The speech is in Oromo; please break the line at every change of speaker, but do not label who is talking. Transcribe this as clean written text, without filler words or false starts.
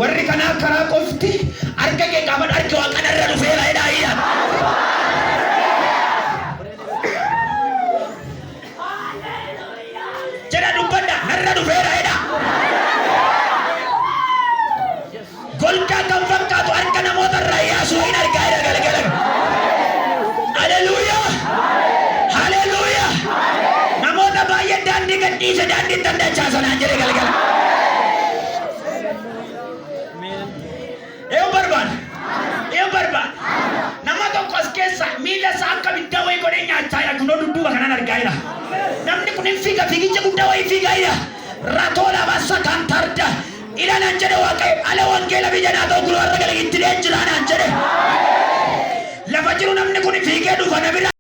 warri kanaa karaa qofti arga kee qaban argi waaqan irra dhufeera jedhaa. Jedha dubbadha narra dhufeera jedhaa. Golgaa kan fakkaatu arga namoota irraa yaasuu hin argaa jedha galgala. Haleluuyaa. Haleluuyaa. Namoota baay'ee daandii gadhiise daandii dandachaasanaan jedhe galgala. Eo barbaada. Nama tokko as keessa miila isaa akka biddaa wayii godhee nyaachaa jira. Kunoo dudduuba kanaan argaa jira. Namni kun hin fiiga fiigicha guddaa wayii fiigaa jira. Ratoola bassa kan tarda. Ilaalaan jedhe waaqayyo ala wangeela biyya naa ta'u gurra gala itti dheejjiraan jedhe. Lafa jiru namni kun fiigee dhufa na bira.